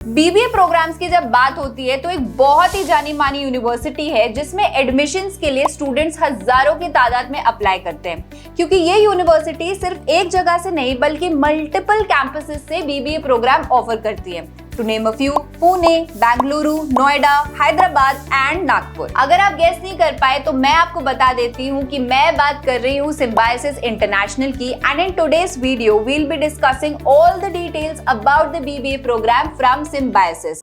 BBA programmes की जब बात होती है तो एक बहुत ही जानी मानी यूनिवर्सिटी है जिसमें एडमिशन्स के लिए स्टूडेंट्स हजारों की तादाद में अप्लाई करते हैं, क्योंकि ये यूनिवर्सिटी सिर्फ एक जगह से नहीं बल्कि मल्टीपल कैंपसेस से बीबीए प्रोग्राम ऑफर करती है। To name a few, Pune, Bengaluru, Noida, Hyderabad and Nagpur. अगर आप गेस नहीं कर पाए तो मैं आपको बता देती हूँ कि मैं बात कर रही हूँ सिम्बायोसिस इंटरनेशनल की। And in today's video we will be discussing all the details about the BBA programme from Symbiosis.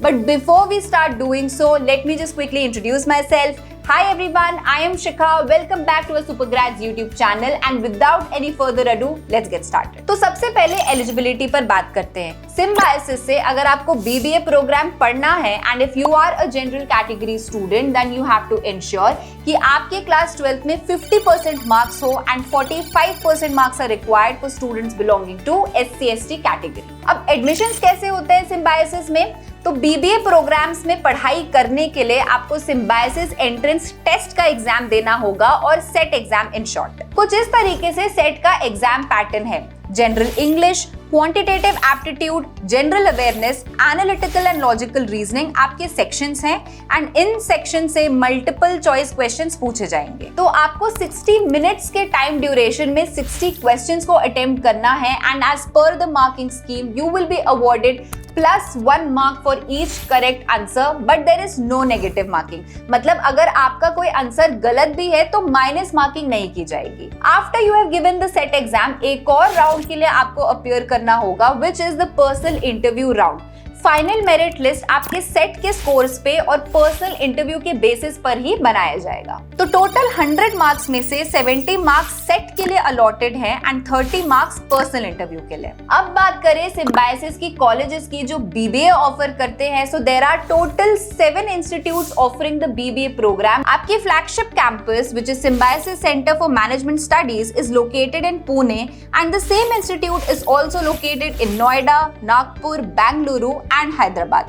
But before we start doing so, let me just quickly introduce myself. Hi everyone, I am Shikha. Welcome back to our Supergrads YouTube channel and without any further ado, let's get started. तो सबसे पहले eligibility पर बात करते हैं। Symbiosis से अगर आपको बीबीए प्रोग्राम पढ़ना है and if you are a general category student then you have to ensure कि आपके क्लास 12th में 50% मार्क्स हो and 45% marks are required for students belonging to SC/ST category. अब एडमिशंस कैसे होते हैं सिम्बायोसिस में? तो बीबीए प्रोग्राम्स में पढ़ाई करने के लिए आपको सिम्बायोसिस एंट्रेंस टेस्ट का एग्जाम देना होगा और सेट एग्जाम इन शॉर्ट। कुछ इस तरीके से सेट का एग्जाम पैटर्न है। General English, quantitative aptitude, general awareness, analytical and logical reasoning आपके सेक्शंस हैं एंड इन सेक्शन से मल्टीपल चॉइस क्वेश्चंस पूछे जाएंगे। तो आपको 60 मिनट्स के टाइम ड्यूरेशन में 60 क्वेश्चंस को अटेम्प्ट करना है and as per the marking scheme you will be awarded +1 mark for each correct answer but there is no negative marking. मतलब अगर आपका कोई आंसर गलत भी है तो माइनस मार्किंग नहीं की जाएगी। After you have given the set exam एक और राउंड के लिए आपको अपीयर करना होगा which is the personal interview round. Final merit list आपके सेट के स्कोर्स पे और पर्सनल इंटरव्यू के बेसिस पर ही बनाया जाएगा। तो टोटल 100 मार्क्स में से 70 मार्क्स सेट के लिए अलॉटेड हैं एंड 30 मार्क्स पर्सनल इंटरव्यू के लिए। अब बात करें सिम्बायोसिस की कॉलेजेस की जो बीबीए ऑफर करते हैं। So there are total 7 institutes offering the BBA program. आपकी flagship campus which is Symbiosis centre for management studies is located in Pune and the same institute is also located in Noida, Nagpur, Bengaluru and Hyderabad.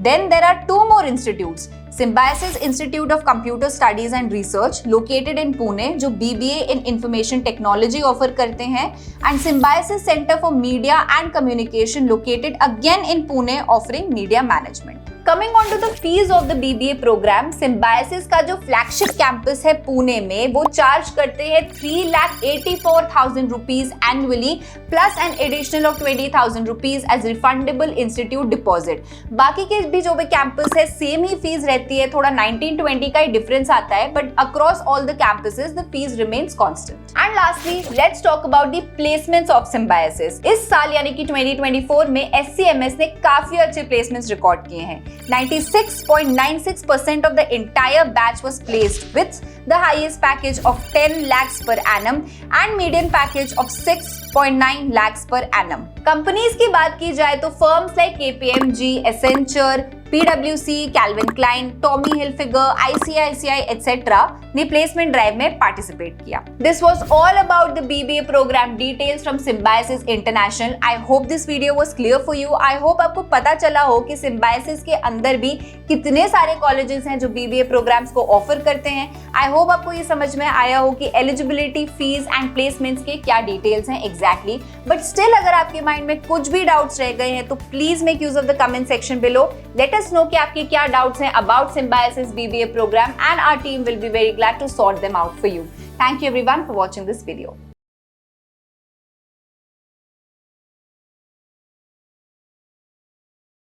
Then there are 2 more institutes. Symbiosis Institute of Computer Studies and Research located in Pune जो BBA in Information Technology offer करते हैं and Symbiosis Center for Media and Communication located again in Pune offering Media Management. Coming on to the fees of the BBA program, Symbiosis का जो flagship campus है पुणे में वो charge करते हैं 3,84,000 rupees annually plus an additional of 20,000 rupees as refundable institute deposit. बाकी के भी जो भी कैंपस है सेम ही फीस रहती है, थोड़ा 19-20 का ही डिफरेंस आता है but across all the campuses the fees remains constant. And lastly let's talk about the placements of symbiosis. इस साल यानी कि 2024 में SCMS ने काफी अच्छे प्लेसमेंट्स रिकॉर्ड किए हैं। 96.96% of the entire batch was placed with the highest package of 10 lakhs per annum and median package of 6.9 lakhs per annum. Companies की बात की जाए तो firms like KPMG, Accenture, PwC, Calvin Klein, Tommy Hilfiger, ICICI etc. ने placement drive में participate किया। This was all about the BBA program details from Symbiosis International. I hope this video was clear for you. I hope आपको पता चला हो कि Symbiosis के अंदर भी कितने सारे कॉलेजेस हैं जो BBA प्रोग्राम्स को ऑफर करते हैं। I hope आपको ये समझ में आया हो कि एलिजिबिलिटी, फीस एंड प्लेसमेंट्स के क्या डिटेल्स हैं एग्जैक्टली। बट स्टिल अगर आपके माइंड में कुछ भी डाउट्स रह गए हैं तो please make use of the comment section below. Let us know कि आपके क्या डाउट्स हैं about Symbiosis BBA program and our team will be very glad to sort them out for you. Thank you everyone for watching this video.